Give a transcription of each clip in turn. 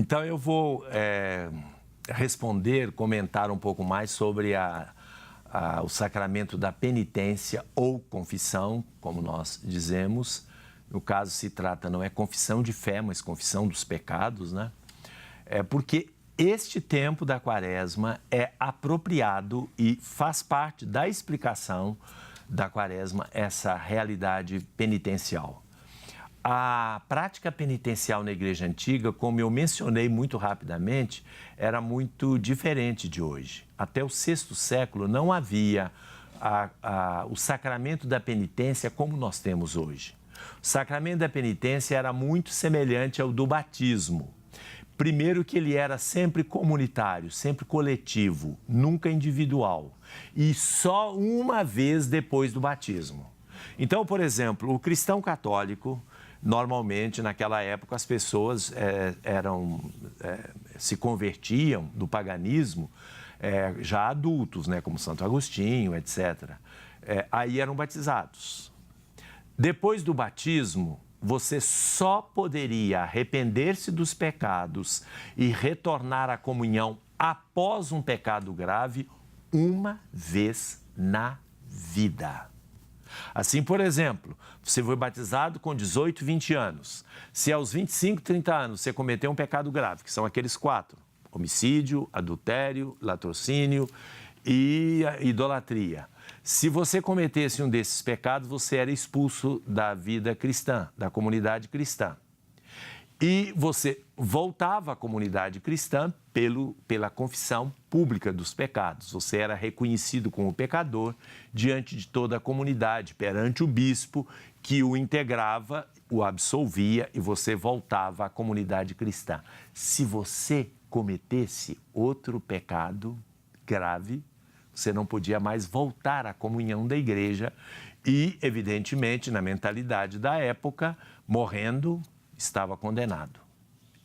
Então, eu vou comentar um pouco mais sobre o sacramento da penitência ou confissão, como nós dizemos. No caso, se trata, não é confissão de fé, mas confissão dos pecados, né? Porque este tempo da Quaresma é apropriado e faz parte da explicação da Quaresma, essa realidade penitencial. A prática penitencial na Igreja Antiga, como eu mencionei muito rapidamente, era muito diferente de hoje. Até o VI século não havia o sacramento da penitência como nós temos hoje. O sacramento da penitência era muito semelhante ao do batismo. Primeiro que ele era sempre comunitário, sempre coletivo, nunca individual. E só uma vez depois do batismo. Então, por exemplo, o cristão católico, normalmente, naquela época, as pessoas se convertiam do paganismo já adultos, né, como Santo Agostinho, etc. Aí eram batizados. Depois do batismo, você só poderia arrepender-se dos pecados e retornar à comunhão após um pecado grave uma vez na vida. Assim, por exemplo, você foi batizado com 18, 20 anos. Se aos 25, 30 anos você cometeu um pecado grave, que são aqueles 4, homicídio, adultério, latrocínio e idolatria. Se você cometesse um desses pecados, você era expulso da vida cristã, da comunidade cristã. E você voltava à comunidade cristã pela confissão pública dos pecados. Você era reconhecido como pecador diante de toda a comunidade, perante o bispo, que o integrava, o absolvia e você voltava à comunidade cristã. Se você cometesse outro pecado grave, você não podia mais voltar à comunhão da igreja e, evidentemente, na mentalidade da época, morrendo, estava condenado.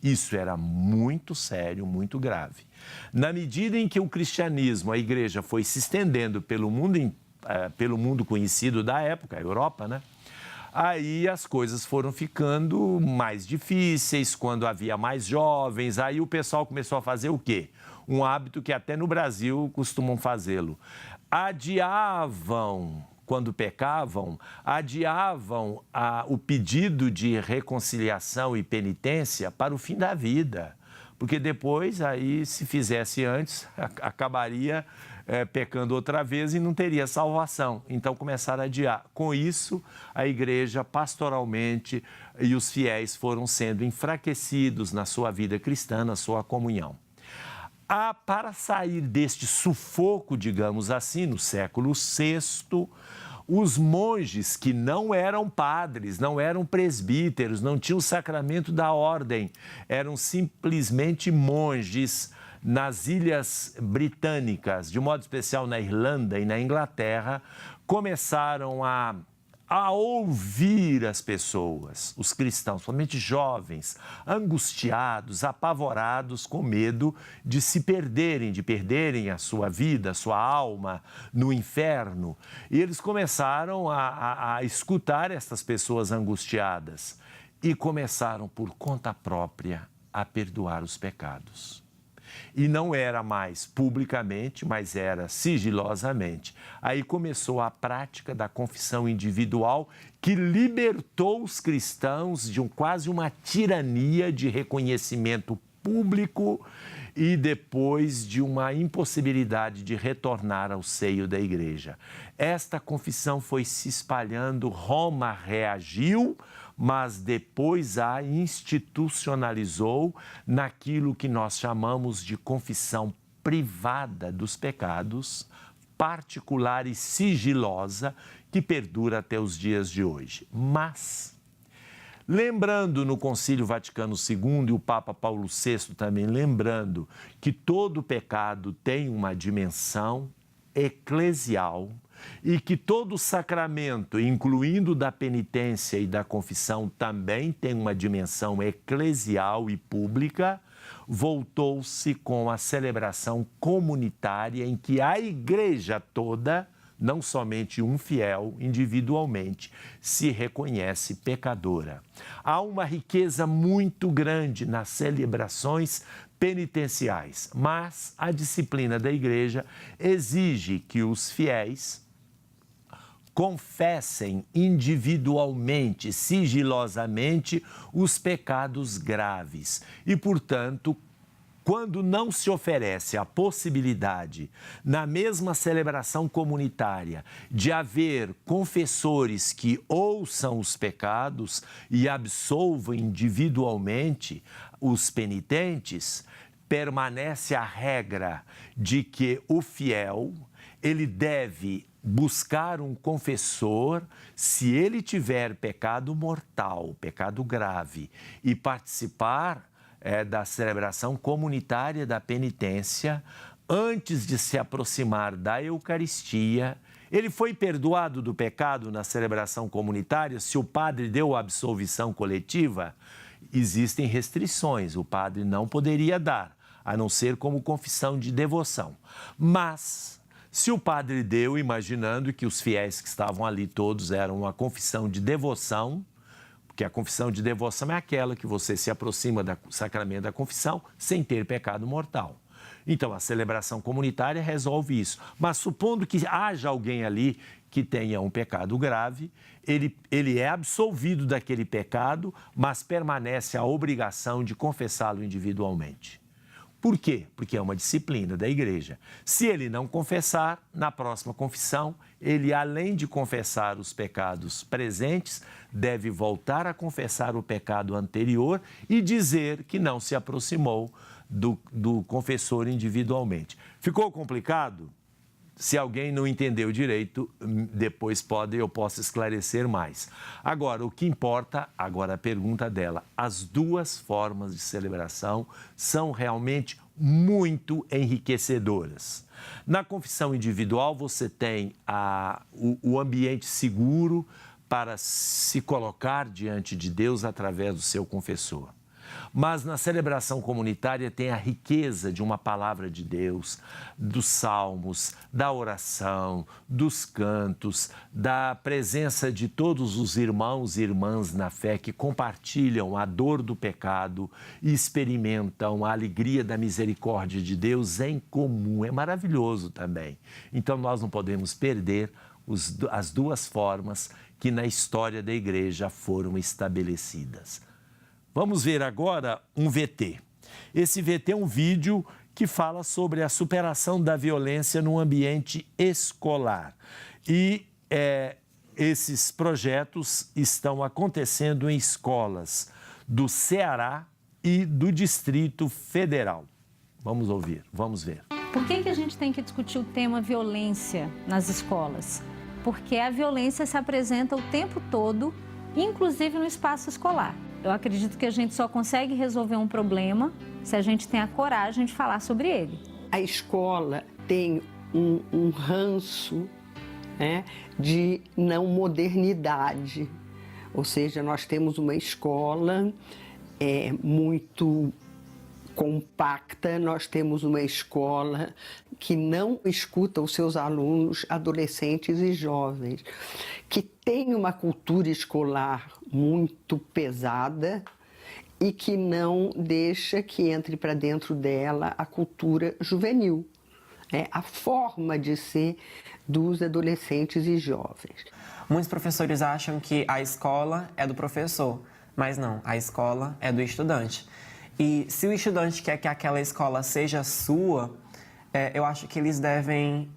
Isso era muito sério, muito grave. Na medida em que o cristianismo, a igreja, foi se estendendo pelo mundo conhecido da época, a Europa, né? Aí as coisas foram ficando mais difíceis, quando havia mais jovens, aí o pessoal começou a fazer o quê? Um hábito que até no Brasil costumam fazê-lo. Quando pecavam, adiavam o pedido de reconciliação e penitência para o fim da vida. Porque depois, aí, se fizesse antes, acabaria pecando outra vez e não teria salvação. Então, começaram a adiar. Com isso, a igreja, pastoralmente, e os fiéis foram sendo enfraquecidos na sua vida cristã, na sua comunhão. Para sair deste sufoco, digamos assim, no século VI, os monges que não eram padres, não eram presbíteros, não tinham o sacramento da ordem, eram simplesmente monges nas Ilhas Britânicas, de modo especial na Irlanda e na Inglaterra, começaram a ouvir as pessoas, os cristãos, somente jovens, angustiados, apavorados, com medo de se perderem, de perderem a sua vida, a sua alma no inferno. E eles começaram a escutar essas pessoas angustiadas e começaram, por conta própria, a perdoar os pecados. E não era mais publicamente, mas era sigilosamente. Aí começou a prática da confissão individual, que libertou os cristãos de quase uma tirania de reconhecimento público e depois de uma impossibilidade de retornar ao seio da igreja. Esta confissão foi se espalhando, Roma reagiu, mas depois a institucionalizou naquilo que nós chamamos de confissão privada dos pecados, particular e sigilosa, que perdura até os dias de hoje. Mas, lembrando no Concílio Vaticano II, e o Papa Paulo VI também lembrando, que todo pecado tem uma dimensão eclesial, e que todo sacramento, incluindo da penitência e da confissão, também tem uma dimensão eclesial e pública, voltou-se com a celebração comunitária em que a igreja toda não somente um fiel, individualmente, se reconhece pecadora. Há uma riqueza muito grande nas celebrações penitenciais, mas a disciplina da Igreja exige que os fiéis confessem individualmente, sigilosamente, os pecados graves e, portanto, quando não se oferece a possibilidade, na mesma celebração comunitária, de haver confessores que ouçam os pecados e absolvam individualmente os penitentes, permanece a regra de que o fiel, ele deve buscar um confessor se ele tiver pecado mortal, pecado grave, e participar da celebração comunitária da penitência antes de se aproximar da Eucaristia. Ele foi perdoado do pecado na celebração comunitária se o padre deu a absolvição coletiva? Existem restrições, o padre não poderia dar, a não ser como confissão de devoção. Mas se o padre deu, imaginando que os fiéis que estavam ali todos eram uma confissão de devoção, porque a confissão de devoção é aquela que você se aproxima do sacramento da confissão sem ter pecado mortal. Então, a celebração comunitária resolve isso. Mas supondo que haja alguém ali que tenha um pecado grave, ele é absolvido daquele pecado, mas permanece a obrigação de confessá-lo individualmente. Por quê? Porque é uma disciplina da Igreja. Se ele não confessar, na próxima confissão, ele, além de confessar os pecados presentes, deve voltar a confessar o pecado anterior e dizer que não se aproximou do confessor individualmente. Ficou complicado? Se alguém não entendeu direito, depois eu posso esclarecer mais. Agora, o que importa, agora a pergunta dela, as duas formas de celebração são realmente muito enriquecedoras. Na confissão individual, você tem o ambiente seguro para se colocar diante de Deus através do seu confessor. Mas na celebração comunitária tem a riqueza de uma palavra de Deus, dos salmos, da oração, dos cantos, da presença de todos os irmãos e irmãs na fé que compartilham a dor do pecado e experimentam a alegria da misericórdia de Deus em comum. É maravilhoso também. Então nós não podemos perder as duas formas que na história da Igreja foram estabelecidas. Vamos ver agora um VT. Esse VT é um vídeo que fala sobre a superação da violência no ambiente escolar. E esses projetos estão acontecendo em escolas do Ceará e do Distrito Federal. Vamos ouvir, vamos ver. Por que a gente tem que discutir o tema violência nas escolas? Porque a violência se apresenta o tempo todo, inclusive no espaço escolar. Eu acredito que a gente só consegue resolver um problema se a gente tem a coragem de falar sobre ele. A escola tem um ranço, né, de não modernidade. Ou seja, nós temos uma escola muito compacta, nós temos uma escola que não escuta os seus alunos, adolescentes e jovens, que tem uma cultura escolar muito pesada e que não deixa que entre para dentro dela a cultura juvenil, a forma de ser dos adolescentes e jovens. Muitos professores acham que a escola é do professor, mas não, a escola é do estudante. E se o estudante quer que aquela escola seja sua, eu acho que eles devem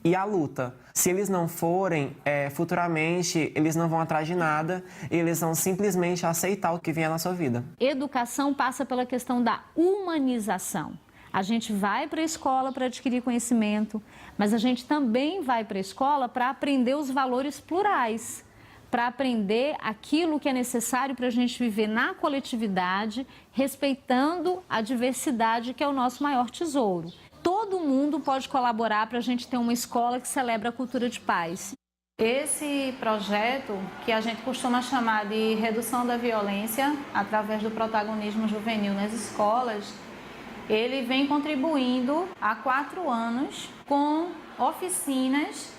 ir à luta. Se eles não forem, futuramente eles não vão atrás de nada, eles vão simplesmente aceitar o que vier na sua vida. Educação passa pela questão da humanização. A gente vai para a escola para adquirir conhecimento, mas a gente também vai para a escola para aprender os valores plurais, para aprender aquilo que é necessário para a gente viver na coletividade, respeitando a diversidade, que é o nosso maior tesouro. Todo mundo pode colaborar para a gente ter uma escola que celebra a cultura de paz. Esse projeto, que a gente costuma chamar de redução da violência através do protagonismo juvenil nas escolas, ele vem contribuindo há 4 anos com oficinas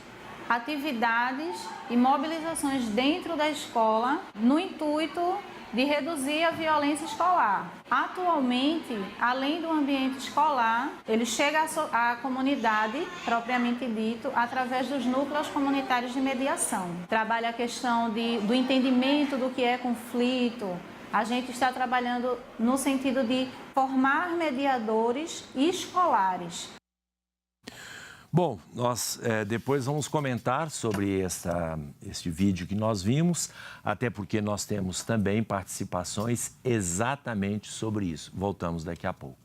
atividades e mobilizações dentro da escola no intuito de reduzir a violência escolar. Atualmente, além do ambiente escolar, ele chega à comunidade, propriamente dito, através dos núcleos comunitários de mediação. Trabalha a questão do entendimento do que é conflito. A gente está trabalhando no sentido de formar mediadores escolares. Bom, nós depois vamos comentar sobre este vídeo que nós vimos, até porque nós temos também participações exatamente sobre isso. Voltamos daqui a pouco.